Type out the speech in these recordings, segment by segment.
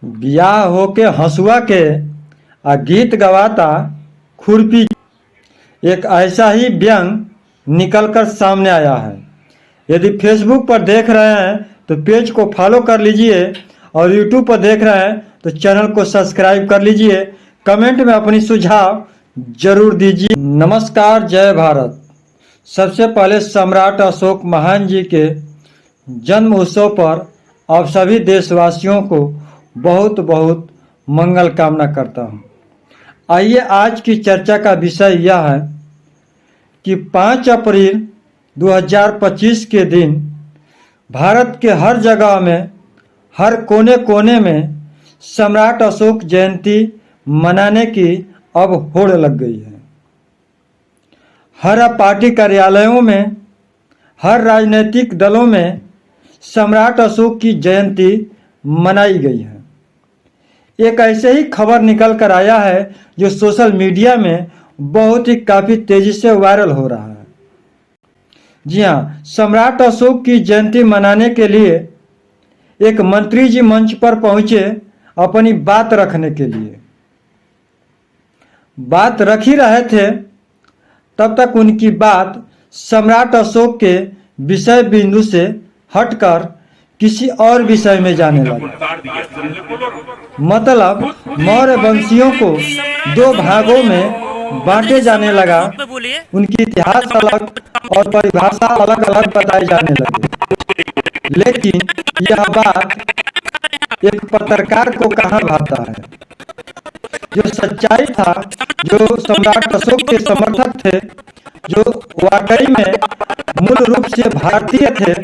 बियाह होके हंसुआ के आ गीत गवाता खुरपी। एक ऐसा ही व्यंग निकलकर सामने आया है। यदि फेसबुक पर देख रहे हैं तो पेज को फॉलो कर लीजिए और यूट्यूब पर देख रहे हैं तो चैनल को सब्सक्राइब कर लीजिए। कमेंट में अपनी सुझाव जरूर दीजिए। नमस्कार, जय भारत। सबसे पहले सम्राट अशोक महान जी के जन्म उत्सव पर आप सभी देशवासियों को बहुत बहुत मंगल कामना करता हूँ। आइए आज की चर्चा का विषय यह है कि 5 अप्रैल 2025 के दिन भारत के हर जगह में, हर कोने कोने में सम्राट अशोक जयंती मनाने की अब होड़ लग गई है। हर पार्टी कार्यालयों में, हर राजनीतिक दलों में सम्राट अशोक की जयंती मनाई गई है। एक ऐसे ही खबर निकल कर आया है जो सोशल मीडिया में बहुत ही काफ़ी तेज़ी से वायरल हो रहा है। जी हाँ, सम्राट अशोक की जयंती मनाने के लिए एक मंत्री जी मंच पर पहुंचे अपनी बात रखने के लिए। बात रख ही रहे थे तब तक उनकी बात सम्राट अशोक के विषय बिंदु से हटकर किसी और विषय में जाने लगा। मतलब मौर्य वंशियों को 2 भागों में बांटे जाने लगा। उनकी इतिहास अलग और परिभाषा अलग अलग बताई जाने लगी। लेकिन यह बात एक पत्रकार को कहाँ भाता है। जो सच्चाई था, जो सम्राट अशोक के समर्थक थे, जो वाकई में मूल रूप से भारतीय थे,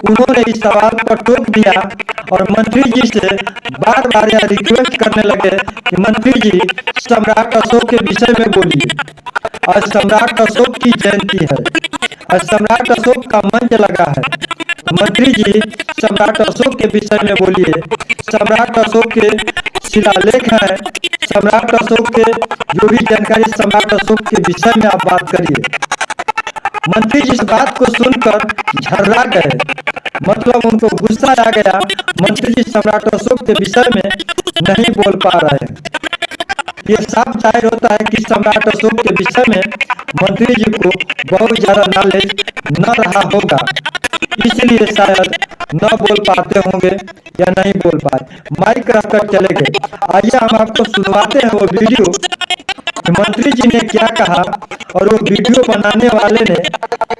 उन्होंने इस सवाल पर टोक दिया और मंत्री जी से बार बार यह रिक्वेस्ट करने लगे कि मंत्री जी सम्राट अशोक के विषय में बोलिए। आज सम्राट अशोक की जयंती है, आज सम्राट अशोक का मंच लगा है। मंत्री जी सम्राट अशोक के विषय में बोलिए। सम्राट अशोक के शिलालेख हैं, सम्राट अशोक के जो भी जानकारी सम्राट अशोक के विषय में आप बात करिए। मंत्री जी इस बात को सुनकर झर्रा गए, मतलब उनको गुस्सा आ गया। मंत्री जी सम्राट अशोक के विषय में नहीं बोल पा रहे हैं। ये साफ जाहिर होता है कि सम्राट अशोक के विषय में मंत्री जी को बहुत ज्यादा नॉलेज न रहा होगा, इसलिए शायद न बोल पाते होंगे या नहीं बोल पाए, माइक रखकर चले गए। आइए हम आपको सुनवाते हैं वो वीडियो, मंत्री जी ने क्या कहा और वो वीडियो बनाने वाले ने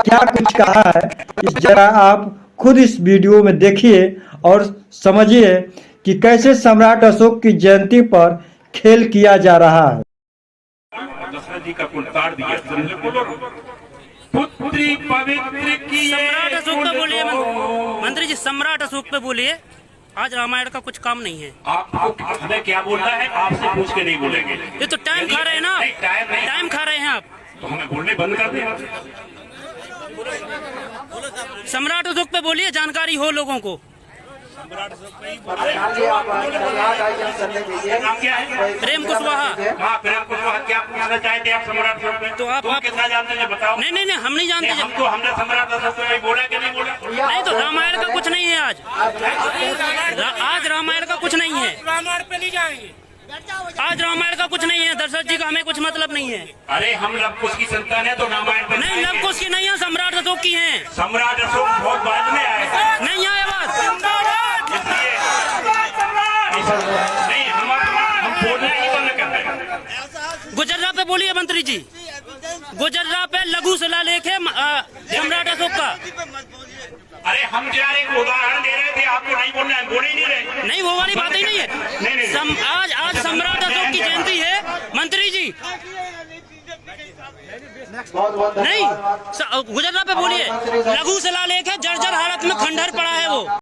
क्या कुछ कहा है। इस जरा आप खुद इस वीडियो में देखिए और समझिए कि कैसे सम्राट अशोक की जयंती पर खेल किया जा रहा है। दशरथ जी का कुलतार दिया, पुत्री पवित्र की सम्राट अशोक पे बोलिए मंत्री जी, सम्राट अशोक पे बोलिए। आज रामायण का कुछ काम नहीं है। आपको हमें क्या बोलना है, आपसे पूछ के नहीं बोलेंगे। ये तो टाइम खा रहे हैं ना, टाइम खा रहे हैं आप। तो हमें बोलने बंद कर दें। सम्राट अशोक पे बोलिए, जानकारी हो लोगों को। नाम क्या है? प्रेम कुशवाहा। हाँ, प्रेम कुशवाहा। क्या पूछना चाहते हैं आप सम्राट अशोक पे? तो आप कितना जानते हैं बताओ। नहीं, हम नहीं जानते। हमको हमने सम्राट अशोक पे बोला कि नहीं बोला? नहीं, तो रामायण का कुछ नहीं है आज। आज रामायण का कुछ नहीं है। रामायण पे नहीं जाएंगे। आज रामायण का कुछ नहीं है। दशरथ जी का हमें कुछ मतलब नहीं है। अरे हम लवकुश की संतान है तो रामायण पे नहीं, लवकुश की नहीं है, सम्राट अशोक की है। सम्राट अशोक बहुत बाद में आए, नहीं आए बात। नहीं हम बोलना ही बंद कर रहे हैं। गुजर्रा पे बोलिए मंत्री जी। गुजर्रा पे लघु शिलालेख है सम्राट अशोक का। अरे हम यार एक उदाहरण दे रहे थे, आपको नहीं बोलना है, बोल ही नहीं रहे। नहीं, वो वाली बात ही नहीं है। आज सम्राट अशोक की जयंती है मंत्री जी। नहीं, गुजर्रा पे बोलिए। लघु शिलालेख है, जर्जर हालत में खंडहर पड़ा है वो।